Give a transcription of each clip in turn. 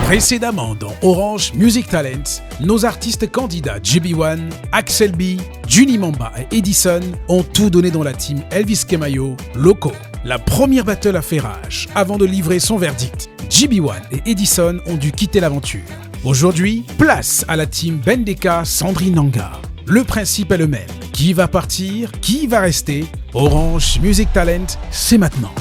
Précédemment dans Orange Music Talent, nos artistes candidats GB1, Axel B, Juni Mamba et Edison ont tout donné dans la team Elvis Kemayo, Loco. La première battle a fait rage avant de livrer son verdict. GB1 et Edison ont dû quitter l'aventure. Aujourd'hui, place à la team Bendeka, Sandrine Nanga. Le principe est le même. Qui va partir? Qui va rester? Orange Music Talent, c'est maintenant.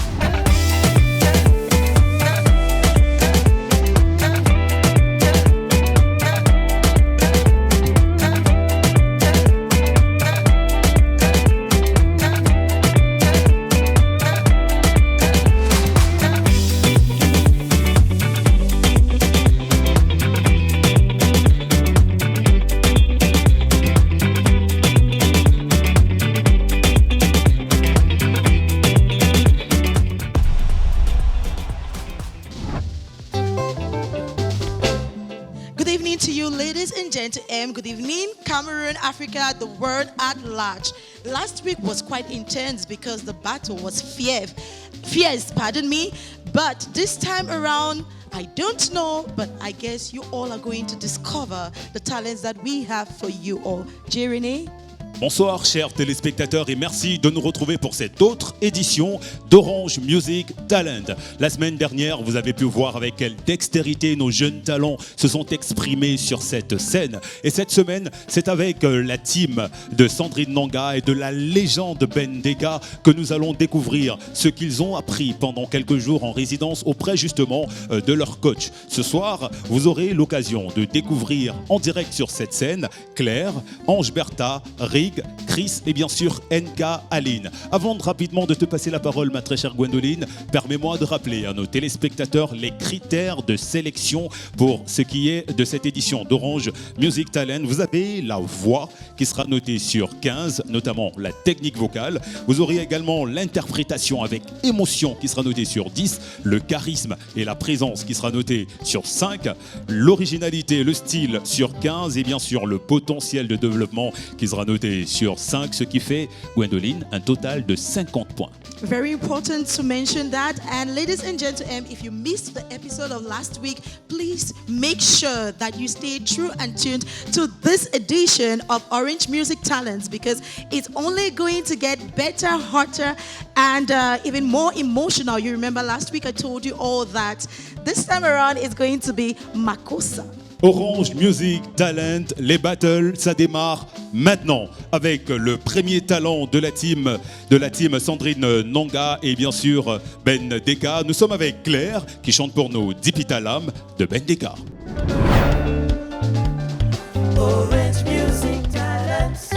Good evening, Cameroon, Africa, the world at large. Last week was quite intense because the battle was fierce, pardon me. But this time around, I don't know, but I guess you all are going to discover the talents that we have for you all. Jeremy? Bonsoir chers téléspectateurs et merci de nous retrouver pour cette autre édition d'Orange Music Talent. La semaine dernière, vous avez pu voir avec quelle dextérité nos jeunes talents se sont exprimés sur cette scène. Et cette semaine, c'est avec la team de Sandrine Nanga et de la légende Bendeka que nous allons découvrir ce qu'ils ont appris pendant quelques jours en résidence auprès justement de leur coach. Ce soir, vous aurez l'occasion de découvrir en direct sur cette scène Claire, Ange Bertha, Rig, Chris et bien sûr NK Aline. Avant rapidement de te passer la parole, ma très chère Gwendoline, permets-moi de rappeler à nos téléspectateurs les critères de sélection pour ce qui est de cette édition d'Orange Music Talent. Vous avez la voix qui sera notée sur 15, notamment la technique vocale. Vous aurez également l'interprétation avec émotion qui sera notée sur 10, le charisme et la présence qui sera notée sur 5, l'originalité, le style sur 15 et bien sûr le potentiel de développement qui sera noté sur 5, ce qui fait, Gwendoline, un total de 50 points. Very important to mention that. And ladies and gentlemen, if you missed the episode of last week, please make sure that you stay true and tuned to this edition of Orange Music Talents because it's only going to get better, hotter, and even more emotional. You remember last week I told you all that this time around it's going to be Makossa. Orange Music Talent, les battles, ça démarre maintenant avec le premier talent de la team Sandrine Nanga et bien sûr Bendeka. Nous sommes avec Claire qui chante pour nous Dipitalam de Bendeka. Orange Music Talents.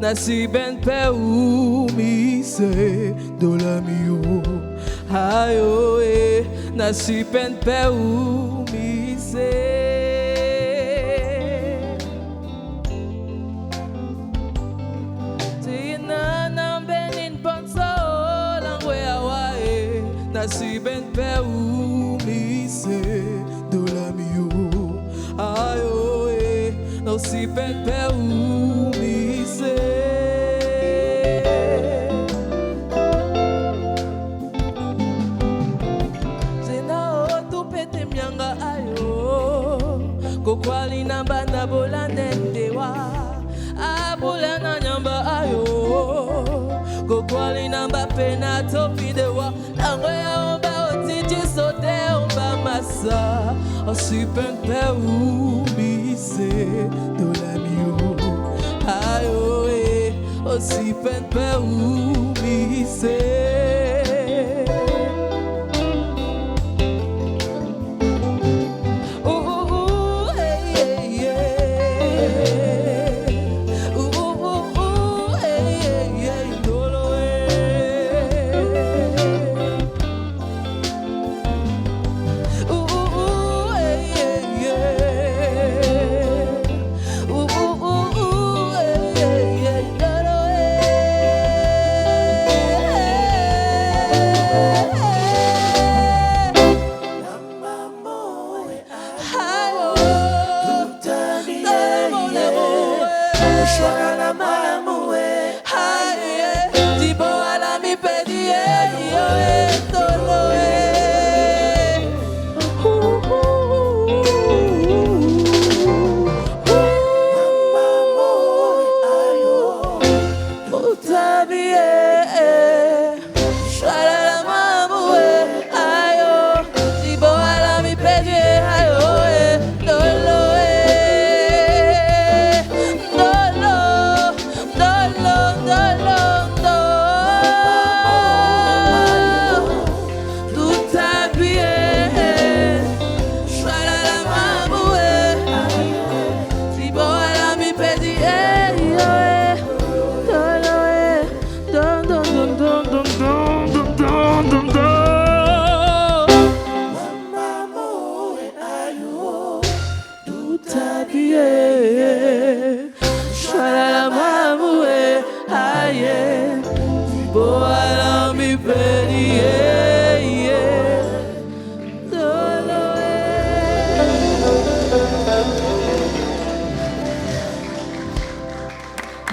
Nasi ben pe ou mi se do la mi o ayo e nasi ben pe ou mi se ti na na ben in ponso langwe awa e nasi ben pe ou mi se do la mi o ayo e nasi ben pe ou mi se Kwali namba na bola nendewa abula na nyamba ayo go kwali namba pena topi dewa langwe omba otiti sote omba masa o super peu bise do la mio ayo o super peu bise Swalala mamu eh. Aye, tipo a la mi pedi, yo tolo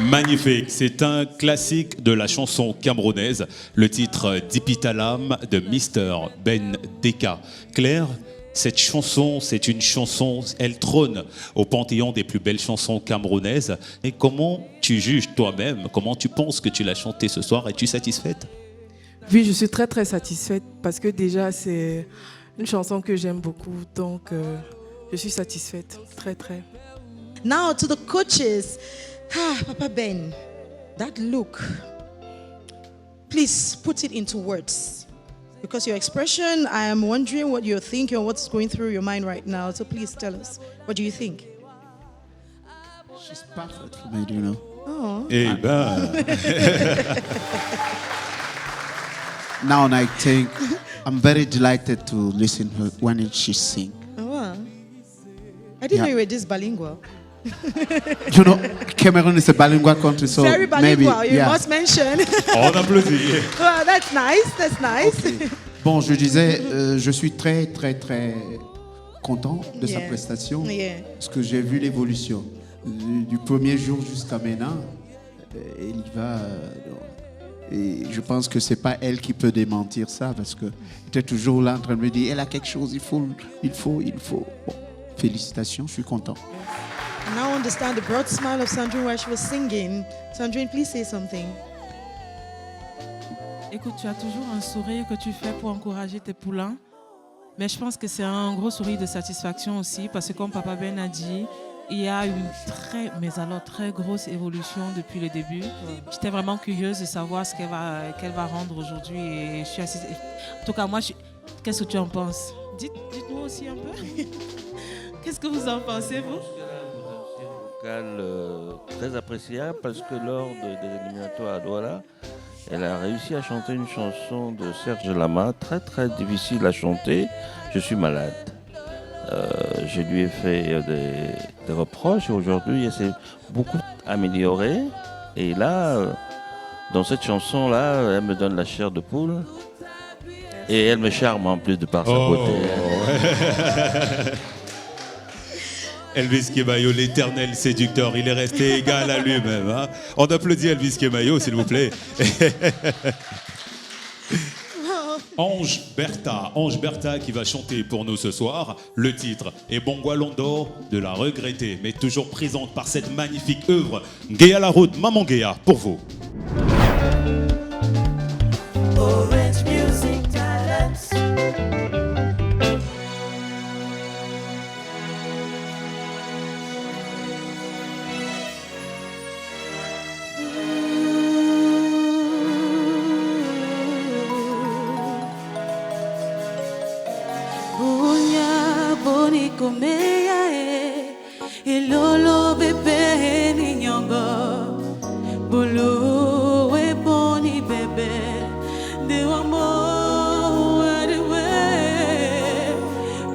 Magnifique, c'est un classique de la chanson camerounaise, le titre Dipitalam de Mr. Ben Deka. Claire, cette chanson, c'est une chanson, elle trône au panthéon des plus belles chansons camerounaises. Et comment tu juges toi-même, comment tu penses que tu l'as chantée ce soir? Es-tu satisfaite? Oui, je suis très très satisfaite parce que déjà c'est une chanson que j'aime beaucoup, donc je suis satisfaite, très très. Now to the coaches. Papa Ben, that look, please put it into words. Because your expression, I am wondering what you're thinking, what's going through your mind right now. So please tell us, what do you think? She's perfect for me, you know. Oh. Eh ben, Now I think I'm very delighted to listen her when she sing. Oh, wow. I didn't know you were this bilingual. You know, Cameroon is a bilingual country, so Very maybe bilingual, you yeah. must mention. on applaudit. Wow, that's nice, that's nice. Okay. Bon, je disais, je suis très content de sa Yeah. prestation Yeah. parce que j'ai vu l'évolution du premier jour jusqu'à maintenant. Il va. Et je pense que c'est pas elle qui peut démentir ça parce que était toujours là en train de me dire, elle a quelque chose, il faut. Bon, félicitations, je suis content. I now understand the broad smile of Sandrine while she was singing. Sandrine, please say something. Écoute, tu as toujours un sourire que tu fais pour encourager tes poulains. Mais je pense que c'est un gros sourire de satisfaction aussi parce que comme Papa Ben a dit, il y a une très grosse évolution depuis le début. J'étais vraiment curieuse de savoir ce qu'elle va rendre aujourd'hui et je suis assise. En tout cas, moi, qu'est-ce que tu en penses? Dites-nous aussi un peu. Qu'est-ce que vous en pensez, vous? Vocal très appréciable parce que lors des éliminatoires à Douala, elle a réussi à chanter une chanson de Serge Lama, très difficile à chanter. Je suis malade. Je lui ai fait des reproches et aujourd'hui elle s'est beaucoup améliorée. Et là, dans cette chanson-là, elle me donne la chair de poule et elle me charme en plus de par sa beauté. Elvis Kemayo, l'éternel séducteur, il est resté égal à lui-même. Hein. On applaudit Elvis Kemayo, s'il vous plaît. Ange Bertha qui va chanter pour nous ce soir. Le titre est Bongwalondo de la regrettée, mais toujours présente par cette magnifique œuvre. Nguéa la route, Maman Nguéa, pour vous. Orange Music Talents. Komea e lolo bebe ni nyongo bulu e boni bebe de wamo adewe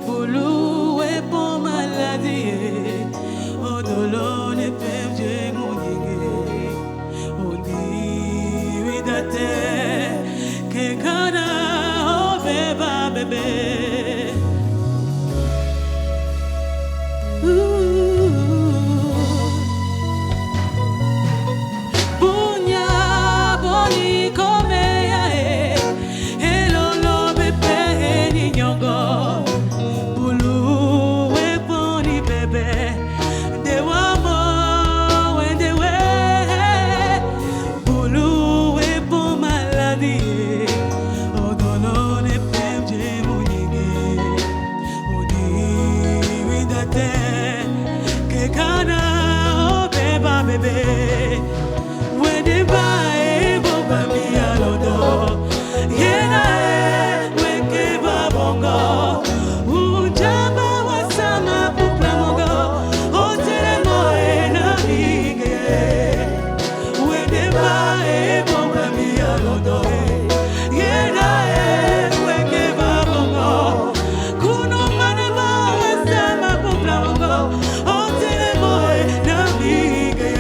bulu e bon maladie odolo ne perde ngonyege oni widate ke kana o beba bebe. Ekana, oh beba bebe. Wede bae boba mi alodo. Yena weke babongo. Ujaba wasama puplamongo. Otele moe na bige. Wede bae boba mi alodo. Yena weke babongo. Kuno manema wasama puplamongo. Otele moe na bige.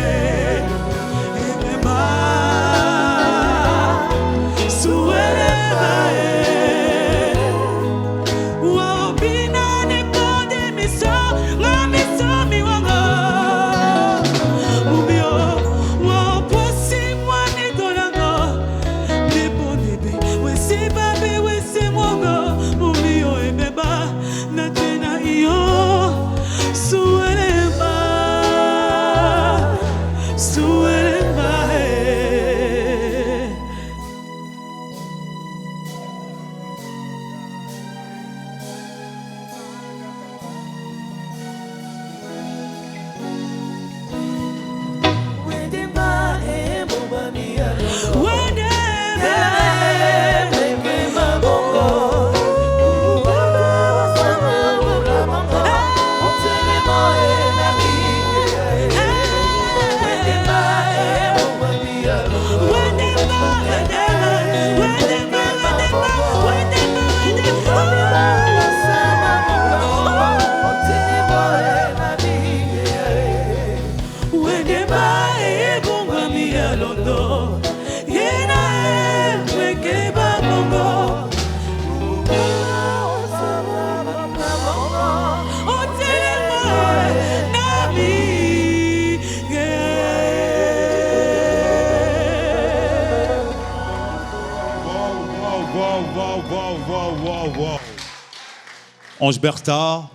Ange Bertha,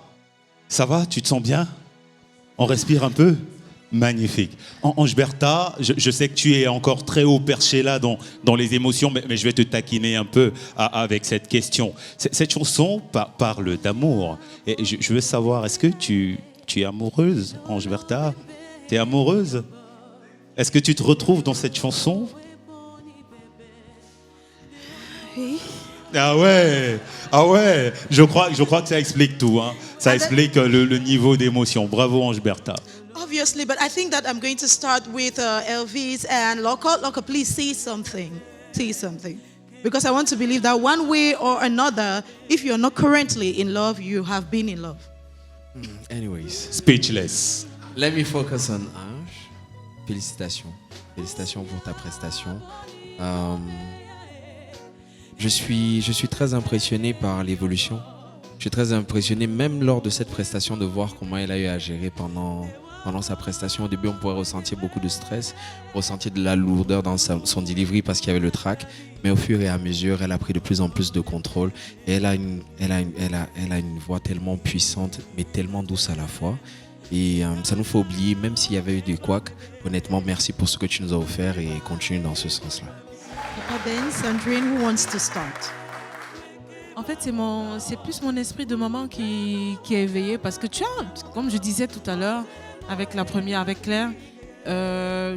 ça va? Tu te sens bien? On respire un peu? Magnifique. Ange Bertha, je sais que tu es encore très haut perché là dans les émotions, mais je vais te taquiner un peu avec cette question. Cette chanson parle d'amour. Et je veux savoir, est-ce que tu es amoureuse, Ange Bertha? Tu es amoureuse? Est-ce que tu te retrouves dans cette chanson? Oui. Ah ouais, je crois que ça explique tout, hein. Ça explique le niveau d'émotion. Bravo Ange Bertha. Obviously, but I think that I'm going to start with Elvis and Loco. Loco, please say something. Say something. Because I want to believe that one way or another, if you're not currently in love, you have been in love. Anyways. Speechless. Let me focus on Ange. Félicitations. Félicitations pour ta prestation. Je suis très impressionné par l'évolution. Je suis très impressionné, même lors de cette prestation, de voir comment elle a eu à gérer pendant sa prestation. Au début, on pourrait ressentir beaucoup de stress, ressentir de la lourdeur dans son delivery parce qu'il y avait le track. Mais au fur et à mesure, elle a pris de plus en plus de contrôle. Et elle a une voix tellement puissante, mais tellement douce à la fois. Et ça nous fait oublier, même s'il y avait eu des couacs, honnêtement, merci pour ce que tu nous as offert et continue dans ce sens-là. Papa Ben, Sandrine, who wants to start? En fait, c'est plus mon esprit de maman qui est éveillé parce que tu as, comme je disais tout à l'heure, avec la première, avec Claire,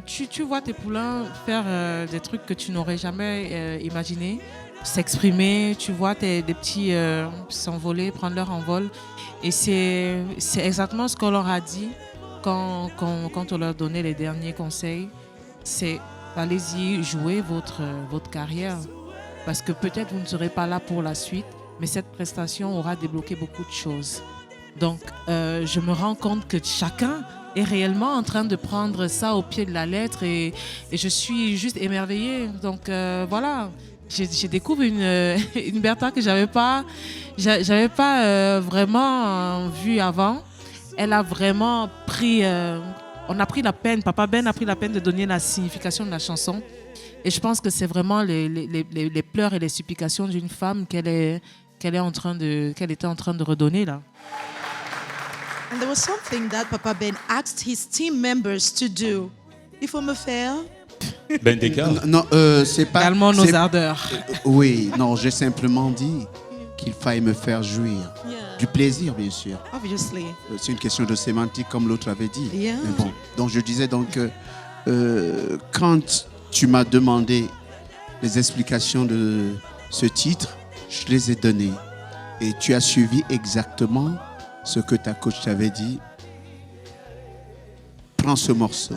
tu vois tes poulains faire des trucs que tu n'aurais jamais imaginé, s'exprimer, tu vois des petits s'envoler, prendre leur envol. Et c'est exactement ce qu'on leur a dit quand on leur donnait les derniers conseils. C'est allez-y, jouez votre carrière. Parce que peut-être vous ne serez pas là pour la suite, mais cette prestation aura débloqué beaucoup de choses. Donc, je me rends compte que chacun est réellement en train de prendre ça au pied de la lettre et je suis juste émerveillée. Donc, voilà, j'ai découvert une Bertha que j'avais pas vraiment vue avant. Elle a vraiment pris... on a pris la peine, Papa Ben a pris la peine de donner la signification de la chanson. Et je pense que c'est vraiment les pleurs et les supplications d'une femme qu'elle était en train de redonner là. And there was something that Papa Ben asked his team members to do. Il faut me faire. Ben Descartes. Non, c'est pas... Calmons nos ardeurs. Oui, non, j'ai simplement dit qu'il faille me faire jouir. Yeah. du plaisir, bien sûr. Obviously. C'est une question de sémantique, comme l'autre avait dit. Yeah. Mais bon, donc je disais donc, quand tu m'as demandé les explications de ce titre, je les ai données. Et tu as suivi exactement ce que ta coach t'avait dit. Prends ce morceau,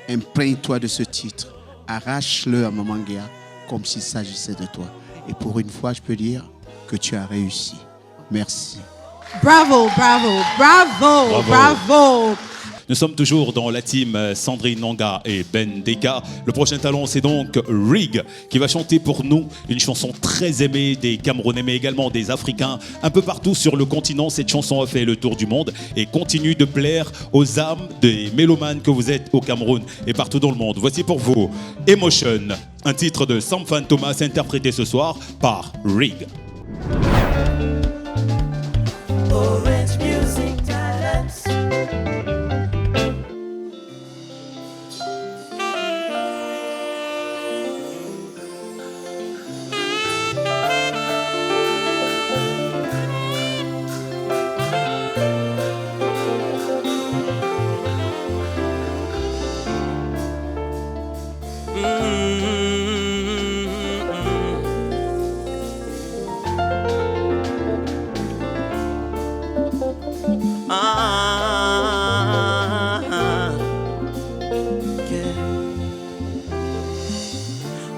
imprègne-toi de ce titre, arrache-le à Maman Guéa comme s'il s'agissait de toi. Et pour une fois, je peux dire que tu as réussi. Merci. Bravo, bravo, bravo, bravo. Nous sommes toujours dans la team Sandrine Nanga et Ben Deka. Le prochain talent, c'est donc Rig, qui va chanter pour nous une chanson très aimée des Camerounais, mais également des Africains. Un peu partout sur le continent, cette chanson a fait le tour du monde et continue de plaire aux âmes des mélomanes que vous êtes au Cameroun et partout dans le monde. Voici pour vous Emotion, un titre de Sam Fan Thomas interprété ce soir par Rig. Orange Music Talents.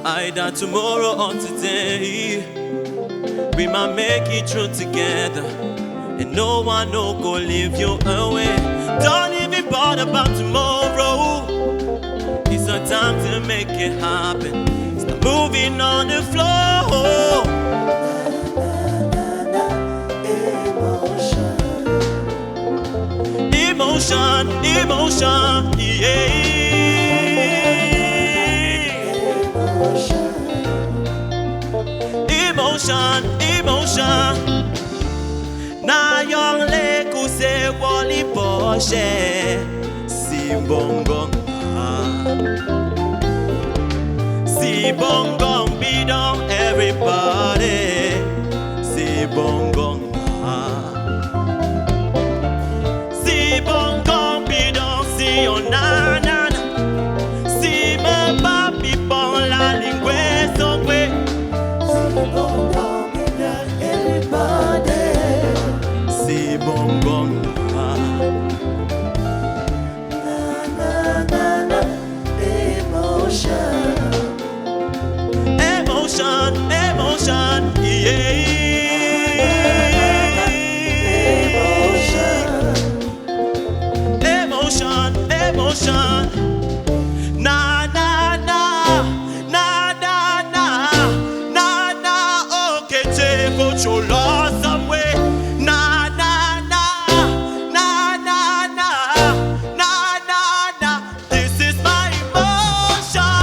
Either tomorrow or today, we might make it through together, and no one no go leave you away. Don't even bother about tomorrow. It's our time to make it happen. Start moving on the floor. Emotion, emotion, yeah. Emotion, emotion. Na young leku se wali poshe. Si bongo, si bongo bidon everybody. Si bongo, si bongo bidon si onana. Si me papi pon la lingüe songwe. Si bongo, emotion, emotion, yeah. Emotion, emotion. Na na na, na na na, na na. Okay, take out your loss somewhere. Na na na, na na na, na na na. This is my emotion.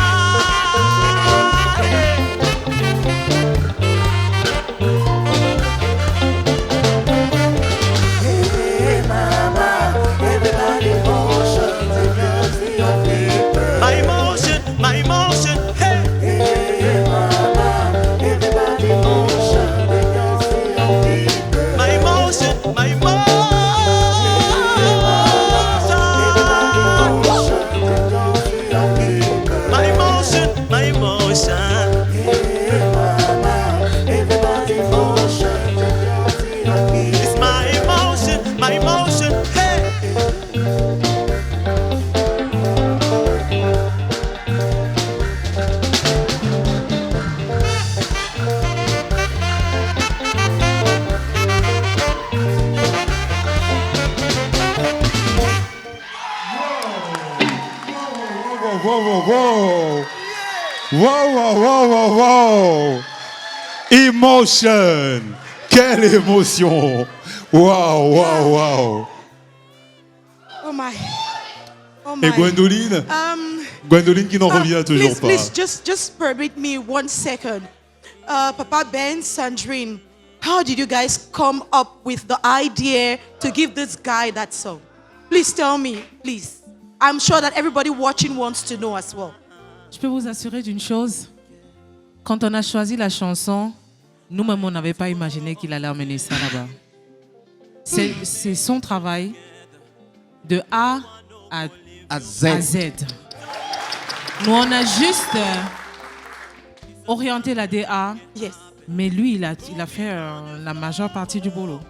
Hey mama, everybody motion, take your see your people. My emotion, my emotion. Hey. Hey mama, everybody motion, take your see your people. My emotion, my emotion. My emotion, my emotion. Hey mama, everybody motion, take your see your people. It's my emotion, my emotion. Hey. Wow. Emotion. Quelle émotion. Wow. Oh my. Oh Et my. Gwendoline Gwendoline qui n'en revient toujours please, pas. Please, just permit me 1 second. Papa Ben, Sandrine, how did you guys come up with the idea to give this guy that song? Please tell me, please. I'm sure that everybody watching wants to know as well. Je peux vous assurer d'une chose. Quand on a choisi la chanson, nous-mêmes, on n'avait pas imaginé qu'il allait emmener ça là-bas. C'est son travail de A à Z. Nous, on a juste orienté la DA, Yes. mais lui, il a fait la majeure partie du boulot.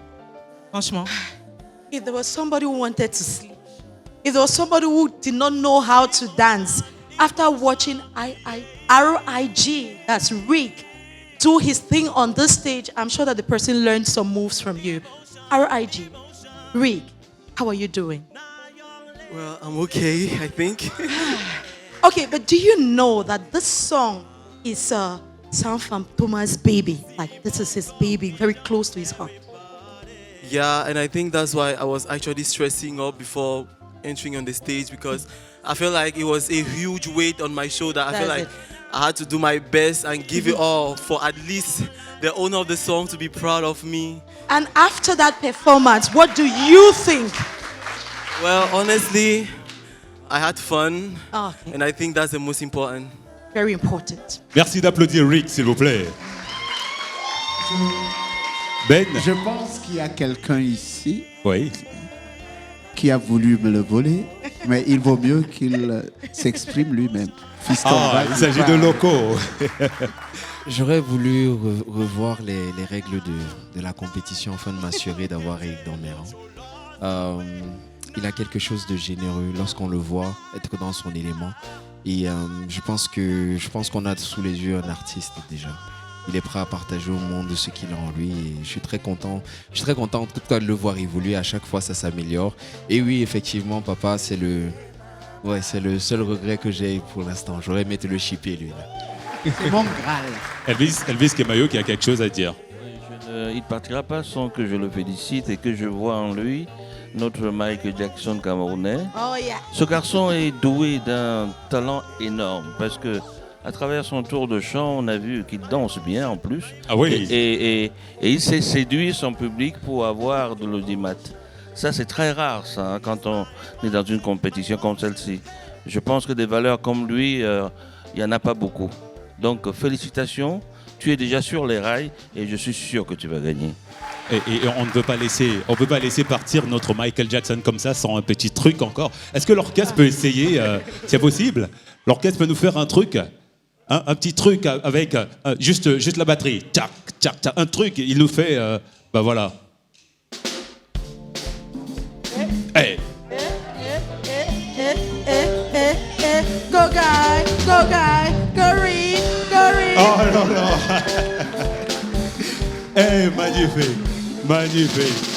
Franchement. If there was somebody who wanted to sleep, if there was somebody who did not know how to dance, after watching RIG, that's Rick, do his thing on this stage, I'm sure that the person learned some moves from you. RIG, Rick, how are you doing? Well, I'm okay, I think. Okay, but do you know that this song is a sound from Thomas' baby? Like, this is his baby, very close to his heart. Yeah, and I think that's why I was actually stressing up before entering on the stage, because I feel like it was a huge weight on my shoulder. I feel That's like it. I had to do my best and give it all for at least the owner of the song to be proud of me. And after that performance, what do you think? Well, honestly, I had fun, Okay. and I think that's the most important. Very important. Merci d'applaudir Rick, s'il vous plaît. Ben, Je pense qu'il y a quelqu'un ici oui. qui a voulu me le voler, mais il vaut mieux qu'il s'exprime lui-même. Fiston, Ah, vas-y, il s'agit va. de locaux. J'aurais voulu revoir les règles de la compétition afin de m'assurer d'avoir Eric dans mes rangs. Il a quelque chose de généreux lorsqu'on le voit être dans son élément. Et je pense qu'on a sous les yeux un artiste déjà. Il est prêt à partager au monde ce qu'il a en lui. Et je suis très content. Je suis très content en tout cas de le voir évoluer. À chaque fois, ça s'améliore. Et oui, effectivement, papa, c'est le seul regret que j'ai pour l'instant. J'aurais aimé te le shipper, lui. C'est mon Graal. Elvis Kemayo qui a quelque chose à dire. Il ne partira pas sans que je le félicite et que je vois en lui notre Michael Jackson camerounais. Oh, yeah. Ce garçon est doué d'un talent énorme parce que à travers son tour de chant, on a vu qu'il danse bien en plus. Ah oui. Et il sait séduire son public pour avoir de l'audimat. Ça, c'est très rare, ça, hein, quand on est dans une compétition comme celle-ci. Je pense que des valeurs comme lui, il n'y en a pas beaucoup. Donc, félicitations. Tu es déjà sur les rails et je suis sûr que tu vas gagner. Et on ne peut pas laisser partir notre Michael Jackson comme ça sans un petit truc encore. Est-ce que l'orchestre peut essayer, si c'est possible? L'orchestre peut nous faire un truc, un petit truc avec juste la batterie. Tac, tac, tac, un truc. Il nous fait, bah voilà. Hey. Go guy, go Rick, go Rick. Oh non, non. Eh, magnifique, magnifique.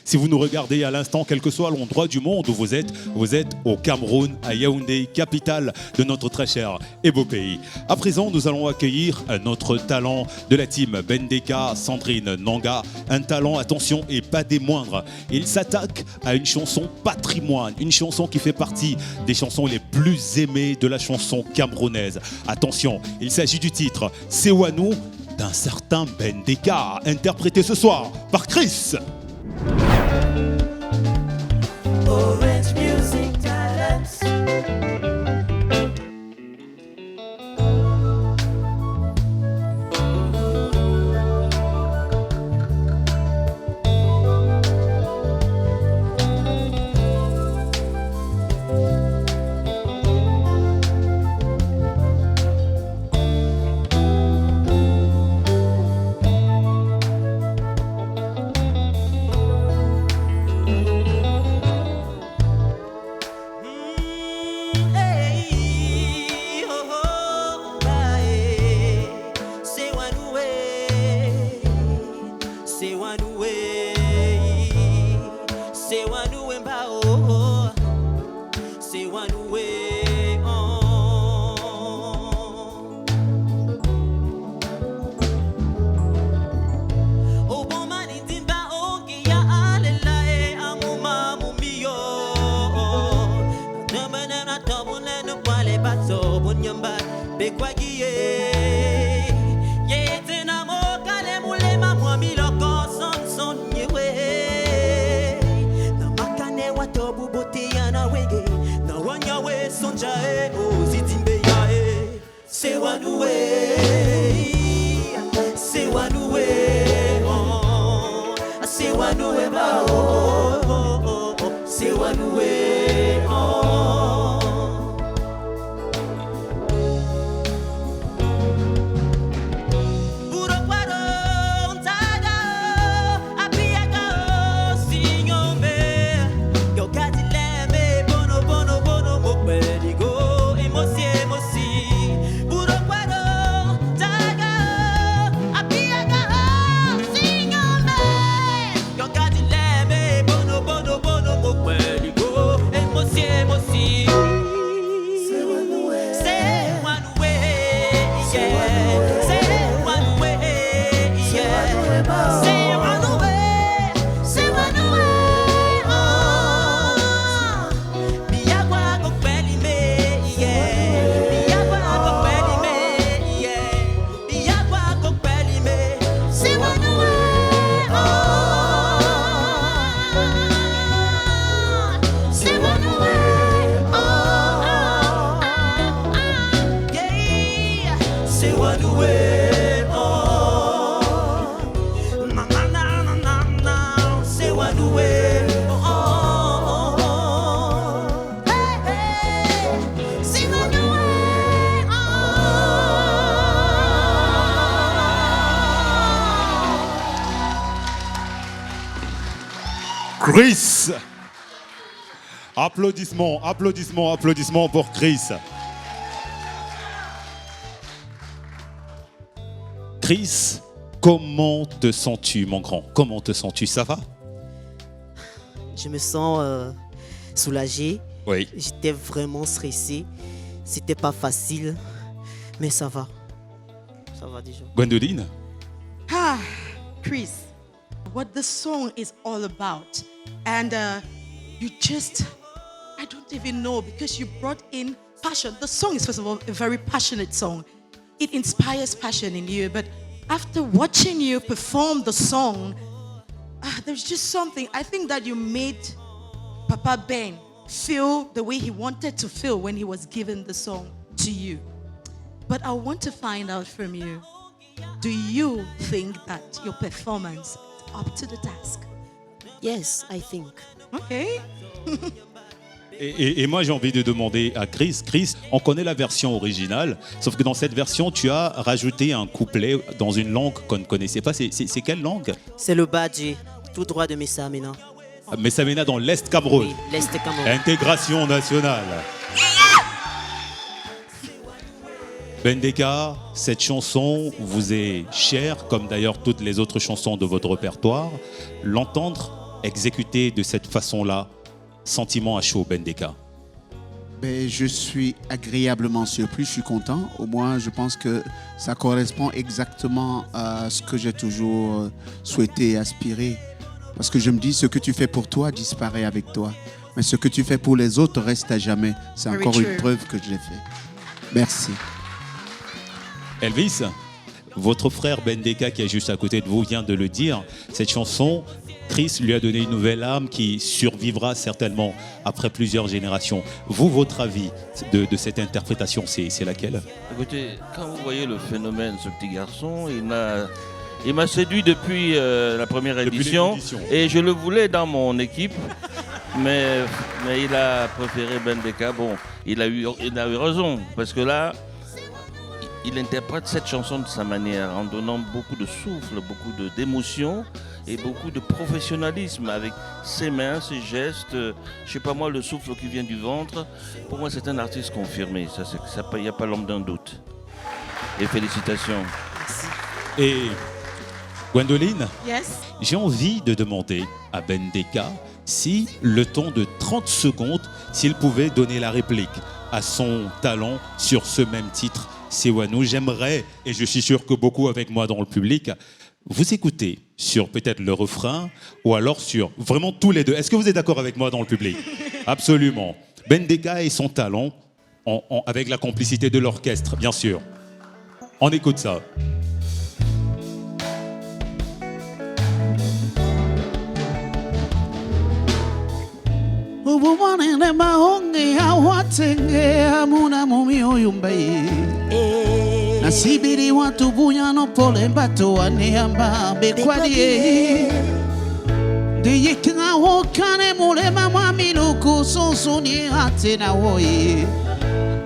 Si vous nous regardez à l'instant, quel que soit l'endroit du monde où vous êtes au Cameroun, à Yaoundé, capitale de notre très cher et beau pays. À présent, nous allons accueillir notre talent de la team Bendeka, Sandrine Nanga. Un talent, attention, et pas des moindres. Il s'attaque à une chanson patrimoine, une chanson qui fait partie des chansons les plus aimées de la chanson camerounaise. Attention, il s'agit du titre « Sewanou » d'un certain Bendeka, interprété ce soir par Chris. Orange Music Talents. Se wanue ma oh, se wanue oh. Puro paro ntaga apiaga sinyombe yo katileme bono bono bono mopedigo emosi emosi puro paro ntaga apiaga sinyombe yo katileme bono bono bono mopedigo emosi emosi se wanue Chris. Applaudissements, applaudissements, applaudissements pour Chris. Chris, comment te sens-tu, mon grand? Comment te sens-tu? Ça va? Je me sens soulagé. Oui. J'étais vraiment stressé. C'était pas facile, mais ça va. Ça va déjà. Gwendoline? Ah, Chris, what the song is all about. And you just, I don't even know, because you brought in passion. The song is, first of all, a very passionate song. It inspires passion in you. But after watching you perform the song, there's just something. I think that you made Papa Ben feel the way he wanted to feel when he was given the song to you. But I want to find out from you, do you think that your performance is up to the task? Yes, I think. Okay. Et moi, j'ai envie de demander à Chris. Chris, on connaît la version originale, sauf que dans cette version, tu as rajouté un couplet dans une langue qu'on ne connaissait pas. C'est quelle langue? C'est le Badji, tout droit de Messamena. Messamena dans l'Est Cameroun. Oui, l'Est Cameroun. Intégration nationale. Bendeka, cette chanson vous est chère, comme d'ailleurs toutes les autres chansons de votre répertoire. L'entendre exécutée de cette façon-là, sentiment à chaud, Bendeka? Ben, je suis agréablement surpris, je suis content. Au moins, je pense que ça correspond exactement à ce que j'ai toujours souhaité et aspiré. Parce que je me dis, ce que tu fais pour toi disparaît avec toi. Mais ce que tu fais pour les autres reste à jamais. C'est encore une preuve que je l'ai fait. Merci. Elvis, votre frère Bendeka qui est juste à côté de vous vient de le dire. Cette chanson, Chris lui a donné une nouvelle âme qui survivra certainement après plusieurs générations. Vous, votre avis de cette interprétation, c'est laquelle? Écoutez, quand vous voyez le phénomène, ce petit garçon, il m'a séduit depuis la première édition. Et je le voulais dans mon équipe. Mais il a préféré Bendeka. Bon, il a eu raison. Parce que là, il interprète cette chanson de sa manière, en donnant beaucoup de souffle, beaucoup d'émotion et beaucoup de professionnalisme avec ses mains, ses gestes. Je sais pas moi, le souffle qui vient du ventre. Pour moi, c'est un artiste confirmé. Il n'y a pas l'ombre d'un doute. Et félicitations. Merci. Et Gwendoline, Yes. j'ai envie de demander à Bendeka si, le temps de 30 secondes, s'il pouvait donner la réplique à son talent sur ce même titre, Sewanou. J'aimerais, et je suis sûr que beaucoup avec moi dans le public, vous écoutez sur peut-être le refrain ou alors sur vraiment tous les deux. Est-ce que vous êtes d'accord avec moi dans le public? Absolument. Bendeka et son talent, avec la complicité de l'orchestre, bien sûr. On écoute ça. Ubuwanele mahonge hawatenge hamuna mumi oyumbai Nasibiri watu buyano pole mbato waneamba bekwadie Deyetina wokane mulema mwaminuku sunsuni hatena woye.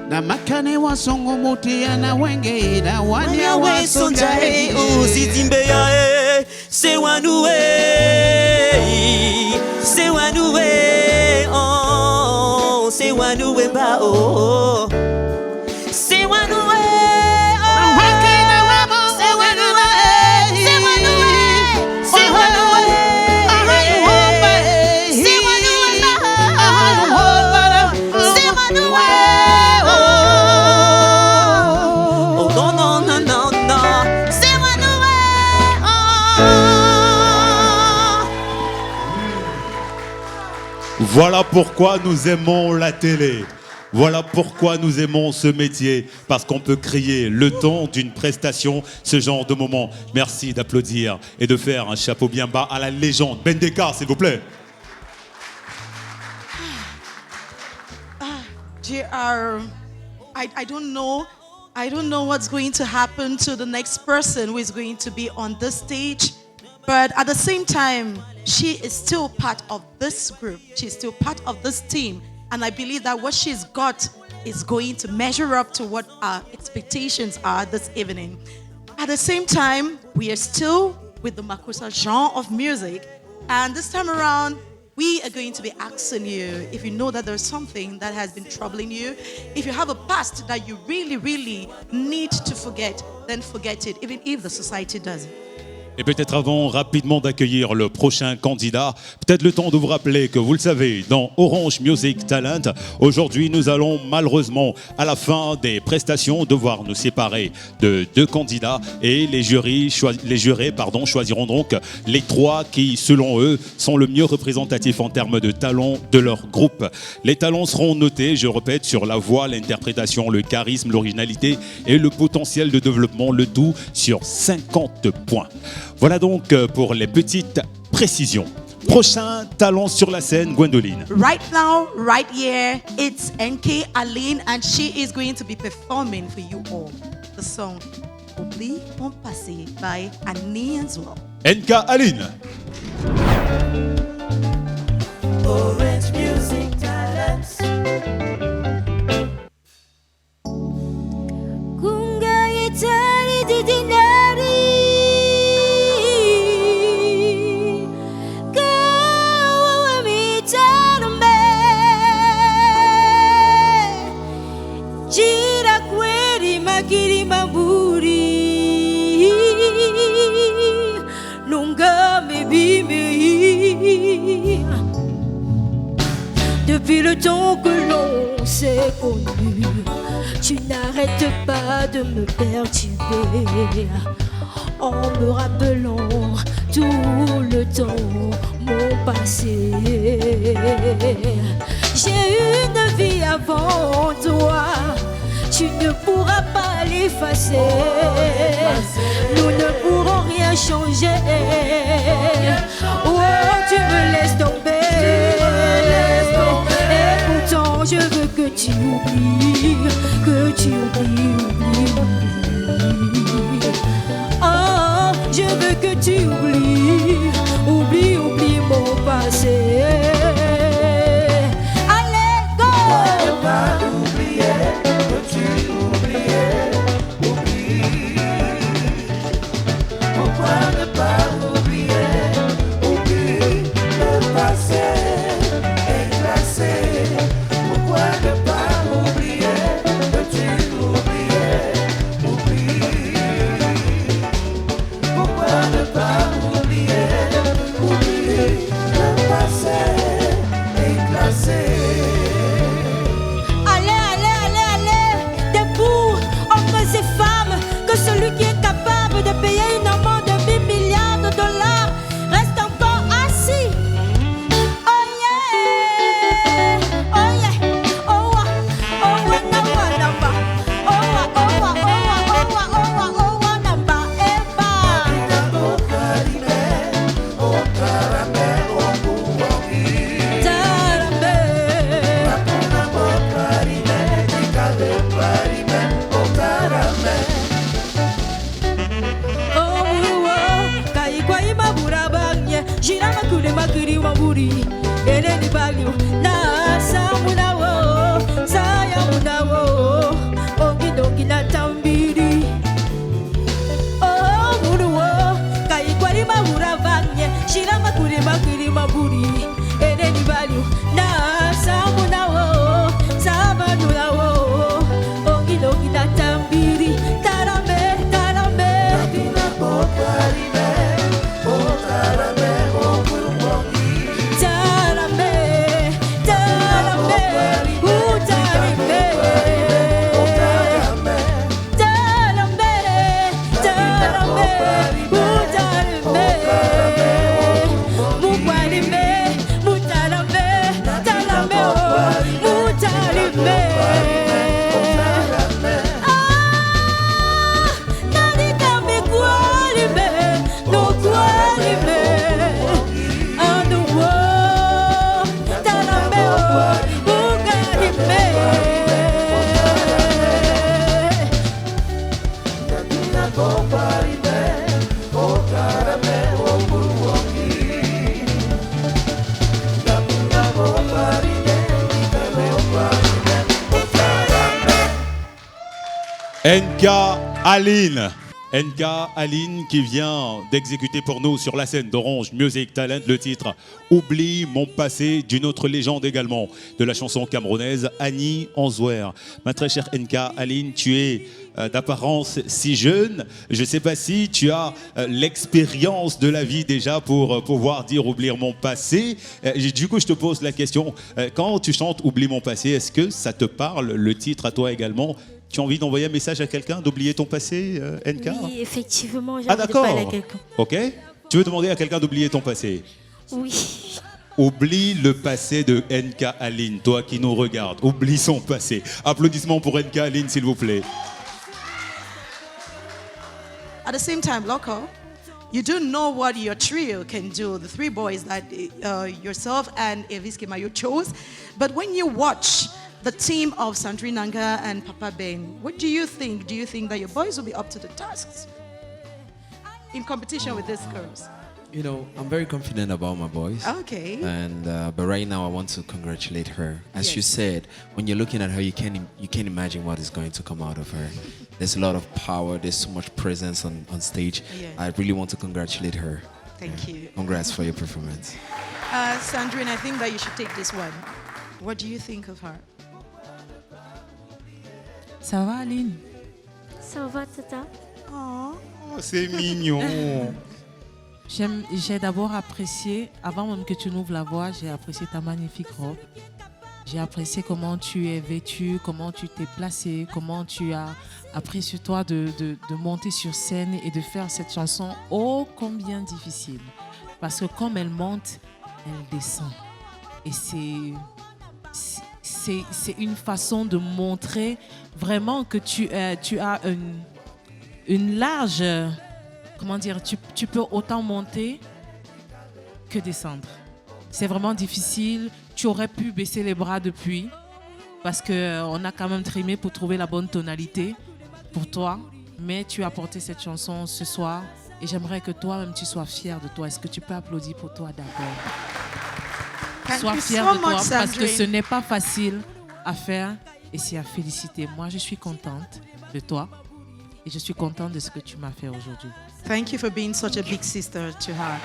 Na makane wasongo mutia na wenge na wanya wasonja usitimbe ya se wanue oh se wanue ba oh se wanue Voilà pourquoi nous aimons la télé. Voilà pourquoi nous aimons ce métier. Parce qu'on peut créer le temps d'une prestation, ce genre de moment. Merci d'applaudir et de faire un chapeau bien bas à la légende. Bendeka, s'il vous plaît. JR, I don't know what's going to happen to the next person who is going to be on this stage. But at the same time, she is still part of this group. She's still part of this team. And I believe that what she's got is going to measure up to what our expectations are this evening. At the same time, we are still with the Makossa genre of music. And this time around, we are going to be asking you if you know that there's something that has been troubling you. If you have a past that you really, really need to forget, then forget it, even if the society doesn't. Et peut-être avant rapidement d'accueillir le prochain candidat, peut-être le temps de vous rappeler que vous le savez, dans Orange Music Talent, aujourd'hui nous allons malheureusement à la fin des prestations devoir nous séparer de 2 candidats et les jurés choisiront donc les 3 qui selon eux sont le mieux représentatifs en termes de talent de leur groupe. Les talents seront notés, je répète, sur la voix, l'interprétation, le charisme, l'originalité et le potentiel de développement, le tout sur 50 points. Voilà donc pour les petites précisions. Prochain talent sur la scène, Gwendoline. Right now, right here, it's NK Aline and she is going to be performing for you all the song Oublie mon passé by Annie as well. NK Aline. Orange Music Talents. Kunga itali di dinari. Gira kweli makiri maburi Nunga mebime. Depuis le temps que l'on s'est connu, tu n'arrêtes pas de me perturber en me rappelant tout le temps mon passé. J'ai une vie avant toi, tu ne pourras pas l'effacer. Nous ne pourrons rien changer. Oh, tu me laisses tomber. Et pourtant, je veux que tu oublies, oublies. Oh, je veux que tu oublies mon passé. Allez, go! Pas oublier que tu oubliais, oublie. Pourquoi ne pas oublier, oublie le passé est glacé. Pourquoi ne pas oublier que tu oubliais, oublie. Pourquoi ne pas oublier, oublie le passé. NK Aline. NK Aline qui vient d'exécuter pour nous sur la scène d'Orange Music Talent le titre Oublie mon passé, d'une autre légende également de la chanson camerounaise Annie Anzouer. Ma très chère NK Aline, tu es d'apparence si jeune. Je ne sais pas si tu as l'expérience de la vie déjà pour pouvoir dire oublier mon passé. Du coup, je te pose la question, quand tu chantes Oublie mon passé, est-ce que ça te parle, le titre à toi également? Tu as envie d'envoyer un message à quelqu'un, d'oublier ton passé, NK? Oui, effectivement, j'ai Ah envie de d'accord. parler à quelqu'un. Ok. Tu veux demander à quelqu'un d'oublier ton passé? Oui. Oublie le passé de NK Aline, toi qui nous regardes. Oublie son passé. Applaudissements pour NK Aline, s'il vous plaît. At the same time, Loco, you do know what your trio can do, the three boys that yourself and Elvis Kemayo chose. But when you watch the team of Sandrine Nanga and Papa Ben, what do you think? Do you think that your boys will be up to the tasks in competition with these girls? You know, I'm very confident about my boys. Okay. And but right now, I want to congratulate her. As you Yes. said, when you're looking at her, you can't imagine what is going to come out of her. There's a lot of power. There's so much presence on stage. Yeah. I really want to congratulate her. Thank you. Congrats for your performance. Sandrine, I think that you should take this one. What do you think of her? Ça va, Aline? Ça va, Tata? Oh, c'est mignon. J'ai d'abord apprécié, avant même que tu n'ouvres la voix, j'ai apprécié ta magnifique robe. J'ai apprécié comment tu es vêtue, comment tu t'es placée, comment tu as appris sur toi de monter sur scène et de faire cette chanson ô combien difficile. Parce que comme elle monte, elle descend. Et c'est une façon de montrer vraiment que tu as une large... Comment dire, tu peux autant monter que descendre. C'est vraiment difficile. Tu aurais pu baisser les bras depuis parce qu'on a quand même trimé pour trouver la bonne tonalité pour toi. Mais tu as porté cette chanson ce soir et j'aimerais que toi-même tu sois fier de toi. Est-ce que tu peux applaudir pour toi d'abord? Sois fier de toi parce que ce n'est pas facile à faire et c'est à féliciter. Moi, je suis contente de toi. Et je suis contente de ce que tu m'as fait aujourd'hui. Thank you for being such a big sister to her.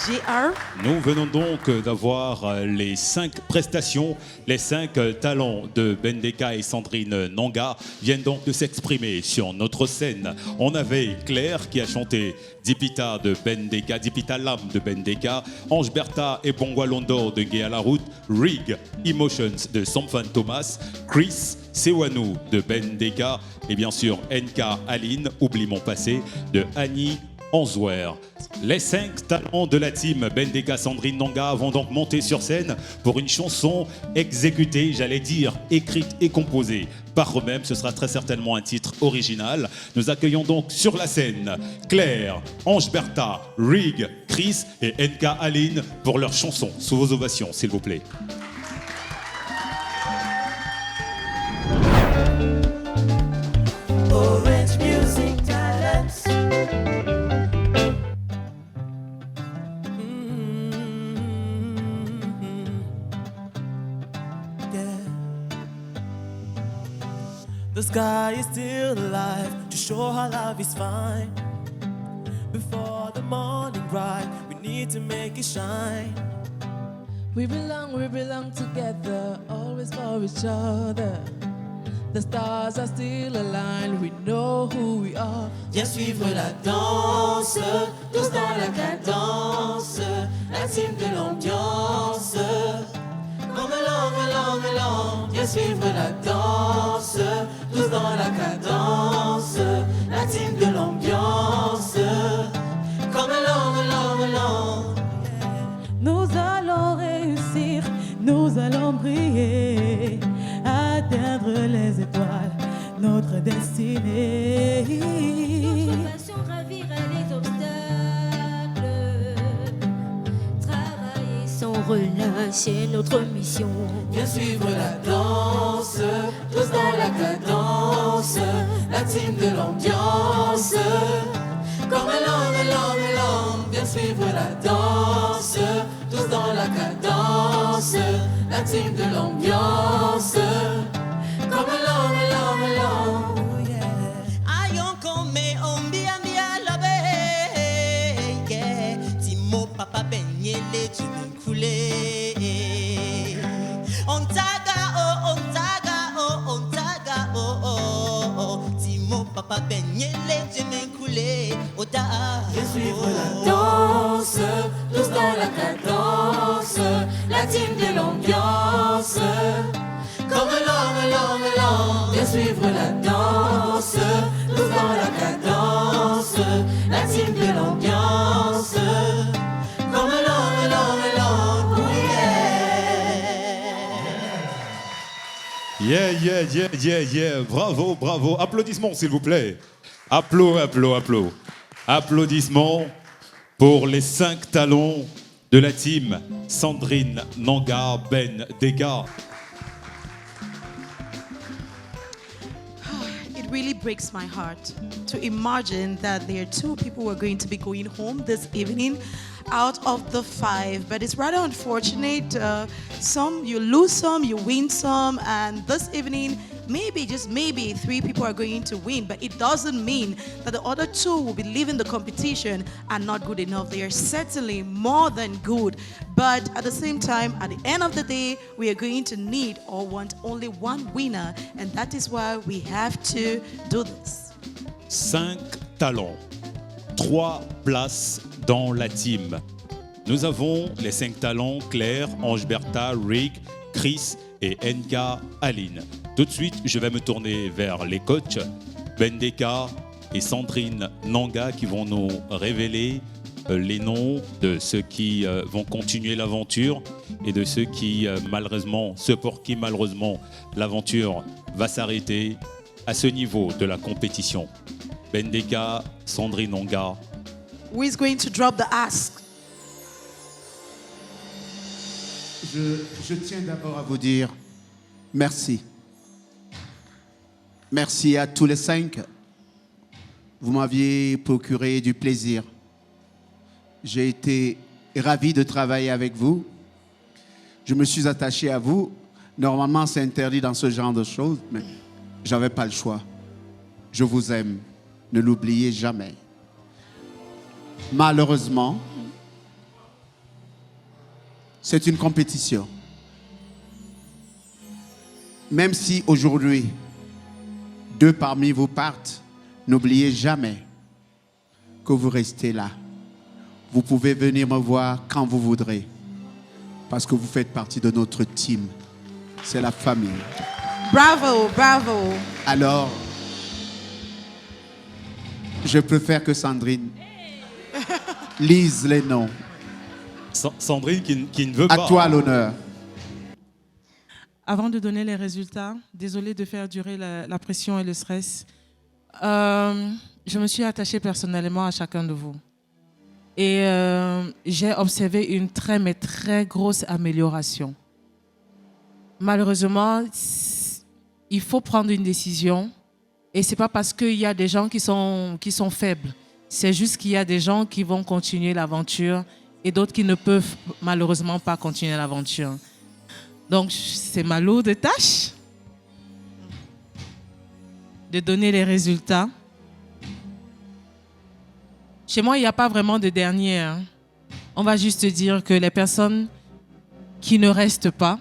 JR? Nous venons donc d'avoir les 5 prestations, les 5 talents de Bendeka et Sandrine Nanga viennent donc de s'exprimer sur notre scène. On avait Claire qui a chanté Dipita de Bendeka, Dipita Lam de Bendeka, Ange Bertha et Bongwalondo de Gay à la route, Rig, Emotions de Samfan Thomas, Chris, Sewanu de Bendeka et bien sûr NK Aline, Oublie mon passé de Annie Anzouer. Les 5 talents de la team Bendeka Sandrine Nanga vont donc monter sur scène pour une chanson exécutée, j'allais dire écrite et composée par eux-mêmes. Ce sera très certainement un titre original. Nous accueillons donc sur la scène Claire, Ange Bertha, Rig, Chris et NK Aline pour leur chanson. Sous vos ovations, s'il vous plaît. Orange Music Talents. The sky is still alive to show how love is fine. Before the morning bright, we need to make it shine. We belong together, always for each other. The stars are still aligned, we know who we are. Viens suivre la danse, tous dans la cadence, la team de l'ambiance. Comme l'homme suivre la danse, tous dans la cadence, la team de l'ambiance, comme l'homme. Nous allons réussir, nous allons briller, atteindre les étoiles, notre destinée. Notre passion ravira les obstacles, travailler sans relâcher notre mission. Viens suivre la danse, tous dans la cadence, la team de l'ambiance, comme l'homme. Viens suivre la danse, tous dans la cadence, la team de l'ambiance, comme l'homme. Ayon kome ambia labe, yeah. Timo papa benyele juninkule. Timo papa benyele juninkule. Oda. Viens suivre la danse, tous dans la cadence, la team de l'ambiance, comme l'homme. Viens suivre la danse, tous dans la cadence, la team de l'ambiance, comme l'homme. Yeah. Bravo. Applaudissements, s'il vous plaît. Applaudissements pour les 5 talons de la team Sandrine Nanga Ben Dega. It really breaks my heart to imagine that there are 2 people who are going to be going home this evening out of the 5. But it's rather unfortunate. Some you lose some, you win some, and this evening, maybe, just maybe, 3 people are going to win. But it doesn't mean that the other 2 will be leaving the competition and not good enough. They are certainly more than good. But at the same time, at the end of the day, we are going to need or want only one winner. And that is why we have to do this. 5 talents, 3 places dans la team. Nous avons les 5 talents Claire, Ange-Bertha, Rick, Chris et Nka Aline. Tout de suite, je vais me tourner vers les coachs Ben Deka et Sandrine Nanga qui vont nous révéler les noms de ceux qui vont continuer l'aventure et de ceux qui pour qui malheureusement l'aventure va s'arrêter à ce niveau de la compétition. Ben Deka, Sandrine Nanga. Who is going to drop the ask? Je tiens d'abord à vous dire merci. Merci à tous les 5. Vous m'aviez procuré du plaisir. J'ai été ravi de travailler avec vous. Je me suis attaché à vous. Normalement, c'est interdit dans ce genre de choses, mais je n'avais pas le choix. Je vous aime. Ne l'oubliez jamais. Malheureusement, c'est une compétition. Même si aujourd'hui, 2 parmi vous partent, n'oubliez jamais que vous restez là. Vous pouvez venir me voir quand vous voudrez, parce que vous faites partie de notre team. C'est la famille. Bravo. Alors, je préfère que Sandrine lise les noms. Sandrine qui ne veut pas. À toi l'honneur. Avant de donner les résultats, désolée de faire durer la pression et le stress, je me suis attachée personnellement à chacun de vous. Et j'ai observé une très grosse amélioration. Malheureusement, il faut prendre une décision. Et ce n'est pas parce qu'il y a des gens qui sont faibles. C'est juste qu'il y a des gens qui vont continuer l'aventure et d'autres qui ne peuvent malheureusement pas continuer l'aventure. Donc, c'est ma lourde tâche de donner les résultats. Chez moi, il n'y a pas vraiment de dernier. Hein. On va juste dire que les personnes qui ne restent pas,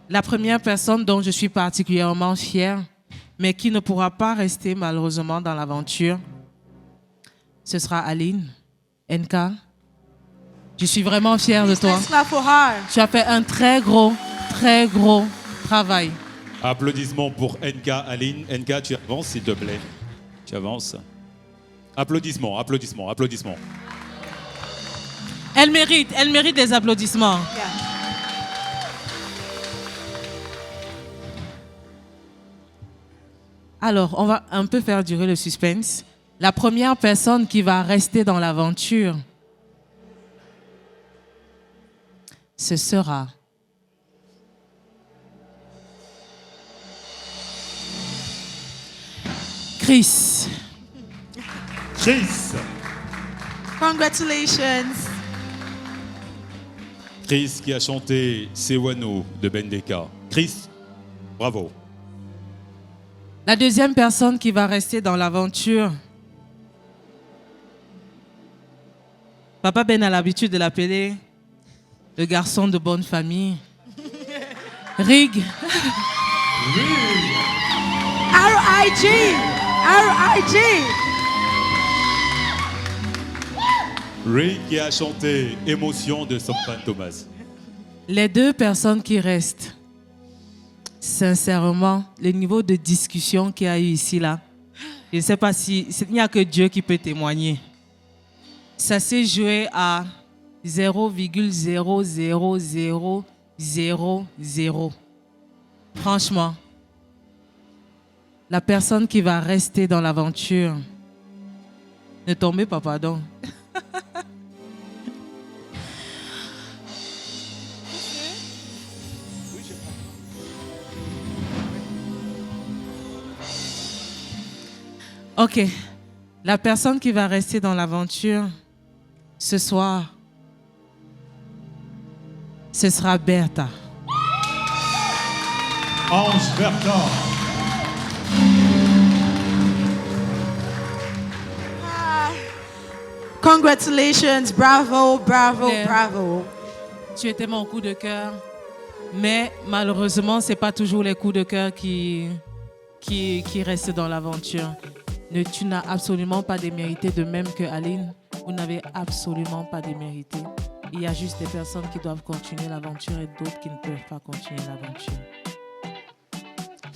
la première personne dont je suis particulièrement fière, mais qui ne pourra pas rester malheureusement dans l'aventure, ce sera Aline, Nka. Je suis vraiment fière de toi. Let's clap for her. Tu as fait un très gros travail. Applaudissements pour NK Aline. NK, tu avances s'il te plaît. Tu avances. Applaudissements, applaudissements, applaudissements. Elle mérite des applaudissements. Alors, on va un peu faire durer le suspense. La première personne qui va rester dans l'aventure, ce sera Chris. Congratulations. Chris qui a chanté Sewano de Bendeka. Chris, bravo. La deuxième personne qui va rester dans l'aventure, Papa Ben a l'habitude de l'appeler le garçon de bonne famille. Rig. R.I.G. Rig qui a chanté Émotion de Sopran Thomas. Les deux personnes qui restent, sincèrement, le niveau de discussion qu'il y a eu ici, là, je ne sais pas si il n'y a que Dieu qui peut témoigner. Ça s'est joué à 0,00000. Franchement, la personne qui va rester dans l'aventure, ne tombez pas, pardon. Ok, la personne qui va rester dans l'aventure ce soir, ce sera Bertha. Ange Bertha. Congratulations, bravo, bravo, bravo. Tu étais mon coup de cœur, mais malheureusement, ce n'est pas toujours les coups de cœur qui restent dans l'aventure. Tu n'as absolument pas démérité, de même que Aline, vous n'avez absolument pas démérité. Il y a juste des personnes qui doivent continuer l'aventure et d'autres qui ne peuvent pas continuer l'aventure.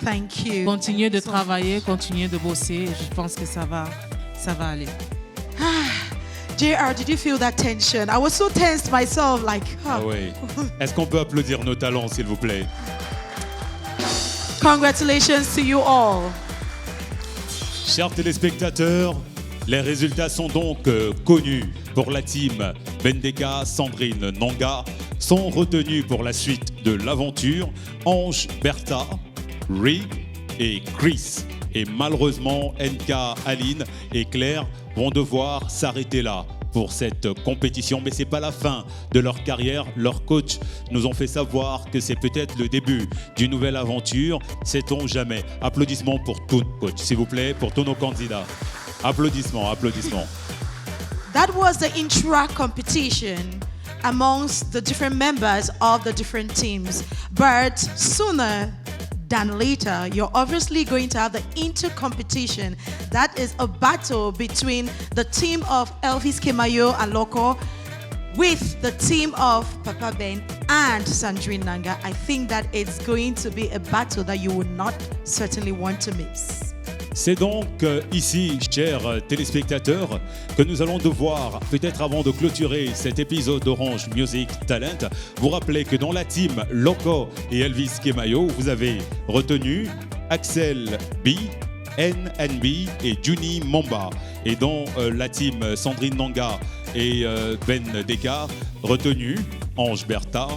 Thank you. Continuez de travailler, continuez de bosser. Je pense que ça va aller. JR, did you feel that tension? I was so tensed myself, like. Ah oui. Est-ce qu'on peut applaudir nos talents, s'il vous plaît? Congratulations to you all. Chers téléspectateurs, les résultats sont donc connus pour la team. Bendeka, Sandrine, Nanga sont retenus pour la suite de l'aventure. Ange, Bertha, Rig et Chris. Et malheureusement, NK, Aline et Claire vont devoir s'arrêter là pour cette compétition. Mais ce n'est pas la fin de leur carrière. Leurs coachs nous ont fait savoir que c'est peut-être le début d'une nouvelle aventure. Sait-on jamais? Applaudissements pour tous nos coachs, s'il vous plaît, pour tous nos candidats. Applaudissements, applaudissements. That was the intra-competition amongst the different members of the different teams. But sooner than later, you're obviously going to have the inter-competition. That is a battle between the team of Elvis Kemayo and Loco with the team of Papa Ben and Sandrine Nanga. I think that it's going to be a battle that you would not certainly want to miss. C'est donc ici, chers téléspectateurs, que nous allons devoir, peut-être avant de clôturer cet épisode d'Orange Music Talent, vous rappeler que dans la team Loco et Elvis Kemayo, vous avez retenu Axel B, NNB et Juni Momba. Et dans la team Sandrine Nanga et Ben Deka, retenu Ange Bertha,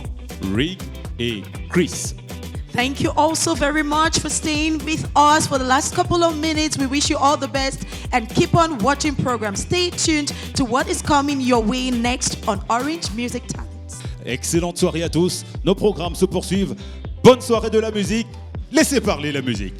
Rig et Chris. Thank you also very much for staying with us for the last couple of minutes. We wish you all the best and keep on watching programs. Stay tuned to what is coming your way next on Orange Music Talents. Excellente soirée à tous. Nos programmes se poursuivent. Bonne soirée de la musique. Laissez parler la musique.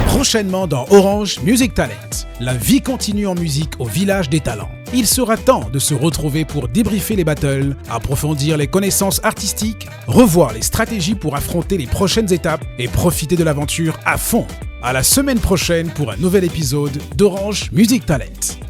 Prochainement dans Orange Music Talent, la vie continue en musique au village des talents. Il sera temps de se retrouver pour débriefer les battles, approfondir les connaissances artistiques, revoir les stratégies pour affronter les prochaines étapes et profiter de l'aventure à fond. À la semaine prochaine pour un nouvel épisode d'Orange Music Talent.